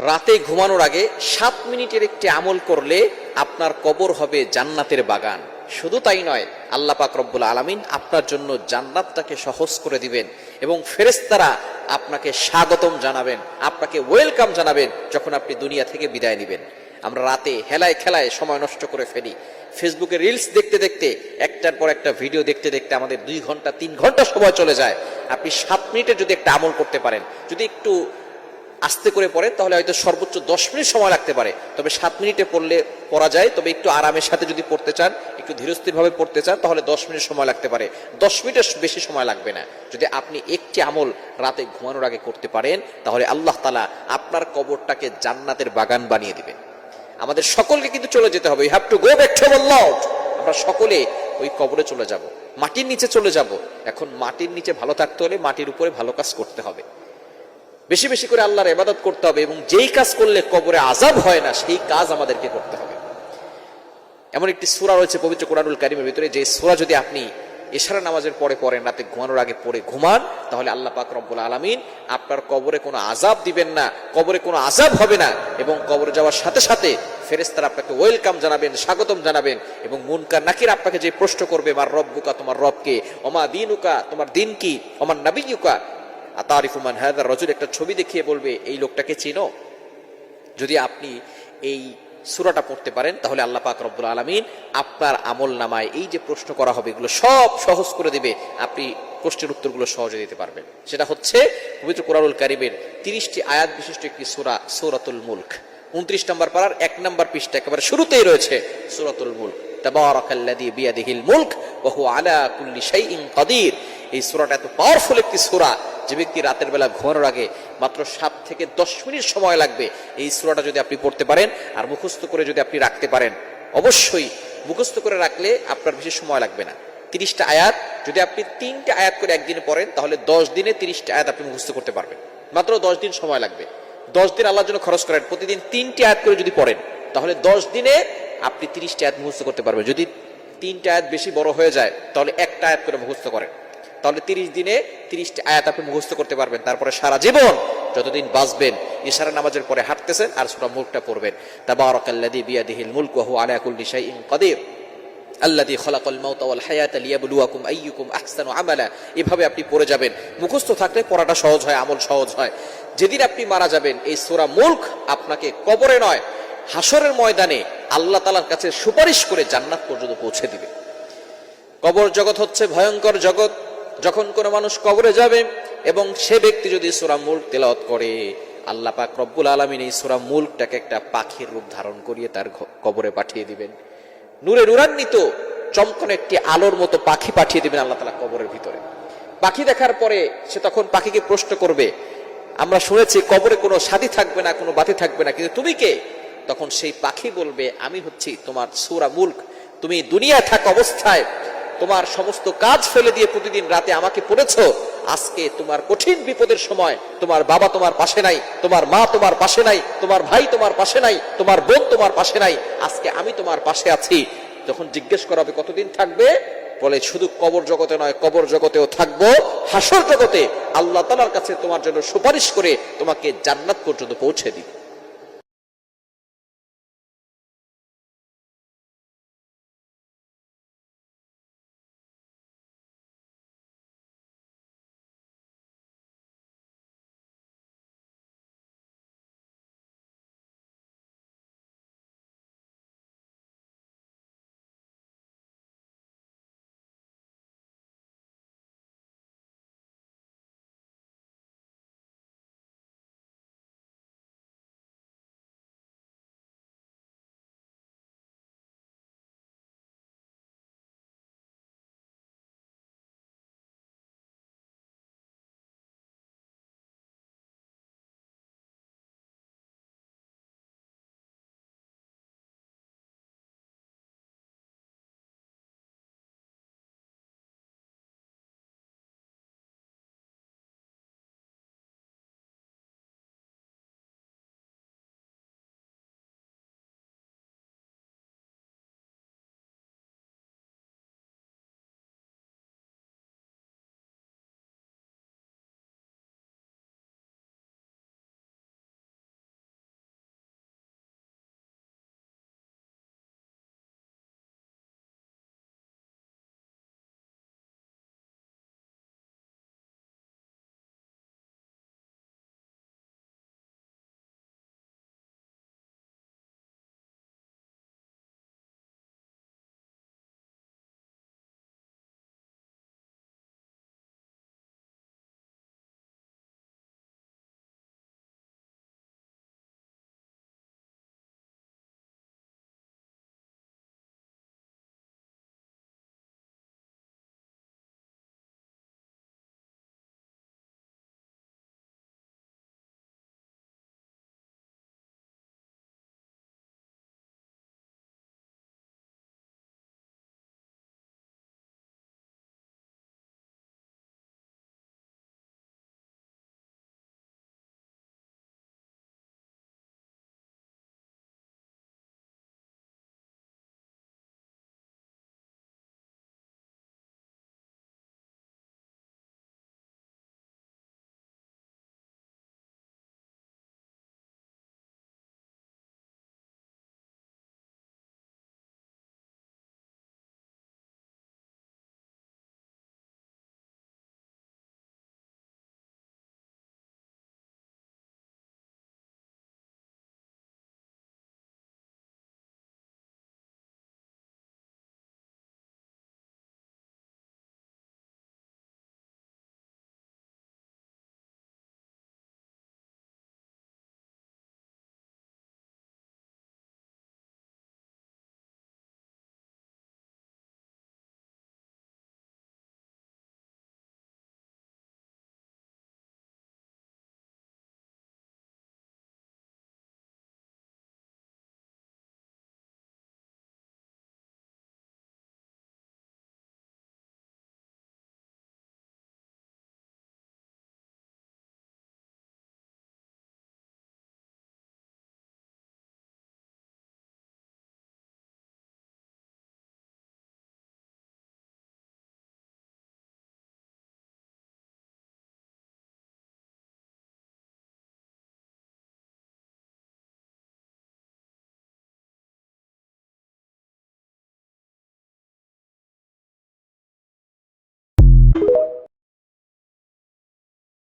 রাতে ঘুমানোর আগে 7 মিনিটের একটি আমল করলে আপনার কবর হবে জান্নাতের বাগান। শুধু তাই নয়, আল্লাহ পাক রব্বুল আলামিন আপনার জন্য জান্নাতটাকে সহজ করে দিবেন এবং ফেরেশতারা আপনাকে স্বাগতম জানাবেন, আপনাকে ওয়েলকাম জানাবেন যখন আপনি দুনিয়া থেকে বিদায় নেবেন। আমরা রাতে হেলায় খেলায় সময় নষ্ট করে ফেলি। ফেসবুকে রিলস দেখতে দেখতে, একটার পর একটা ভিডিও দেখতে দেখতে আমাদের 2 ঘন্টা 3 ঘন্টা সময় চলে যায়। আপনি 7 মিনিটের যদি একটা আমল করতে পারেন, যদি একটু আস্তে করে পড়েন তাহলে হয়তো সর্বোচ্চ 10 মিনিট সময় লাগতে পারে, তবে 7 মিনিটে পড়া যায়। তবে একটু আরামের সাথে যদি পড়তে চান, একটু ধীরস্থিরভাবে পড়তে চান, তাহলে 10 মিনিট সময় লাগতে পারে। 10 মিনিটের বেশি সময় লাগবে না। যদি আপনি একটি আমল রাতে ঘুমানোর আগে করতে পারেন, তাহলে আল্লাহ তাআলা আপনার কবরটাকে জান্নাতের বাগান বানিয়ে দিবেন। আমাদের সকলকে কিন্তু চলে যেতে হবে। You have to go back to our lord. আমরা সকলে ওই কবরে চলে যাব, মাটির নিচে চলে যাব। এখন মাটির নিচে ভালো থাকতে হলে মাটির উপরে ভালো কাজ করতে হবে, বেশি বেশি করে আল্লাহর ইবাদত করতে হবে, এবং যেই কাজ করলে কবরে আযাব হয় না সেই কাজ আমাদেরকে করতে হবে। এমন একটি সূরা রয়েছে পবিত্র কোরআনুল কারীমের ভিতরে, যে সূরা যদি আপনি ইশারা নামাজের পরে পড়েন, রাতে ঘুমানোর আগে পড়ে ঘুমান, তাহলে আল্লাহ পাক রব্বুল আলামিন আপনার কবরে কোনো আযাব দিবেন না, কবরে কোনো আযাব হবে না, এবং কবরে যাওয়ার সাথে সাথে ফেরেশতারা আপনাকে ওয়েলকাম জানাবেন, স্বাগতম জানাবেন, এবং মুনকার নাকির আপনাকে যে প্রশ্ন করবে, মার রব্বুকা, তোমার রবকে, ওমা দীনুকা, তোমার দিন কি, ওমান নাবিয়্যুকা আতারিফু মান হাযা রাজুল, একটা ছবি দেখিয়ে বলবে এই লোকটাকে চিনো। যদি আপনি এই সূরাটা পড়তে পারেন, তাহলে আল্লাহ পাক রব্বুল আলামিন আপনার আমল নামায় এই যে প্রশ্ন করা হবে এগুলো সব সহজ করে দিবে। আপনি প্রশ্নের উত্তরগুলো সহজে দিতে পারবেন। সেটা হচ্ছে পবিত্র কোরআনুল কারীমের 30টি আয়াত বিশিষ্ট একটি সূরা, সূরাতুল মুলক। 29 নম্বর পারার 1 নম্বর পৃষ্ঠা একেবারে শুরুতেই রয়েছে সূরাতুল মুলক। তাবারাকাল্লাযী বিয়াদিহিল মুলক ওয়া হুয়া আলা কুল্লি শাইইন কাদির। এই সূরাটা এত পাওয়ারফুল একটি সূরা, যে ব্যক্তি রাতের বেলা ঘুমানোর আগে মাত্র 7 থেকে 10 মিনিট সময় লাগবে, এই সূরাটা যদি আপনি পড়তে পারেন আর মুখস্থ করে যদি আপনি রাখতে পারেন, অবশ্যই মুখস্থ করে রাখলে আপনার বেশি সময় লাগবে না। 30টা আয়াত যদি আপনি 3টে আয়াত করে একদিনে পড়েন, তাহলে 10 দিনে 30টা আয়াত আপনি মুখস্থ করতে পারবেন। মাত্র 10 দিন সময় লাগবে। 10 দিন আল্লাহর জন্য খরচ করেন, প্রতিদিন 3টে আয়াত করে যদি পড়েন, তাহলে 10 দিনে আপনি 30টা আয়াত মুখস্থ করতে পারবেন। যদি 3টে আয়াত বেশি বড় হয়ে যায়, তাহলে একটা আয়াত করে মুখস্থ করেন, তাহলে 30 দিনে 30টা আয়াত আপনি মুখস্থ করতে পারবেন। তারপরে সারা জীবন যতদিন বাঁচবেন, ইশারা নামাজের পরে হাঁটতেছেন আর সূরা মুলকটা পড়বেন। তাবারাকাল্লাযী বিয়াদিহিল মুলক ওয়া হুয়া আলা কুল্লি শাইইন কাদির আল্লাযী খালাকাল মাউতা ওয়াল হায়াতা লিয়াবলুয়াকুম আইয়ুকুম আহসানু আমালা। এভাবে আপনি পড়ে যাবেন। মুখস্থ থাকলে পড়াটা সহজ হয়, আমল সহজ হয়। যেদিন আপনি মারা যাবেন, এই সূরা মুলক আপনাকে কবরে নয়, হাসরের ময়দানে আল্লাহ তাআলার কাছে সুপারিশ করে জান্নাত পর্যন্ত পৌঁছে দিবে। কবর জগৎ হচ্ছে ভয়ঙ্কর জগৎ। যখন কোনো মানুষ কবরে যাবে এবং সে ব্যক্তি যদি সূরা মুলক তেলাওয়াত করে, আল্লাহ পাক রব্বুল আলামিন এই সূরা মুলকটাকে একটা পাখির রূপ ধারণ করিয়ে তার কবরে পাঠিয়ে দিবেন। নূরে নূরান্বিত চমকানো একটি আলোর মতো পাখি পাঠিয়ে দিবেন আল্লাহ তাআলা কবরের ভিতরে। পাখি দেখার পরে সে তখন পাখিকে প্রশ্ন করবে, আমরা শুনেছি কবরে কোনো সাথী থাকবে না, কোনো বাতি থাকবে না, কিন্তু তুমি কে? তখন সেই পাখি বলবে, আমি হচ্ছি তোমার সূরা মুলক। তুমি দুনিয়া থাকা অবস্থায় তোমার সমস্ত কাজ ফেলে দিয়ে প্রতিদিন রাতে আমাকে পড়েছো। আজকে তোমার কঠিন বিপদের সময় তোমার বাবা তোমার পাশে নাই, তোমার মা তোমার পাশে নাই, তোমার ভাই তোমার পাশে নাই, তোমার বোন তোমার পাশে নাই, আজকে আমি তোমার পাশে আছি। যখন জিজ্ঞেস করা হবে কতদিন থাকবে, বলে শুধু কবর জগতে নয়, কবর জগতেও থাকবো, হাসর জগতে আল্লাহ তাআলার কাছে তোমার জন্য সুপারিশ করে তোমাকে জান্নাত পর্যন্ত পৌঁছে দিবে।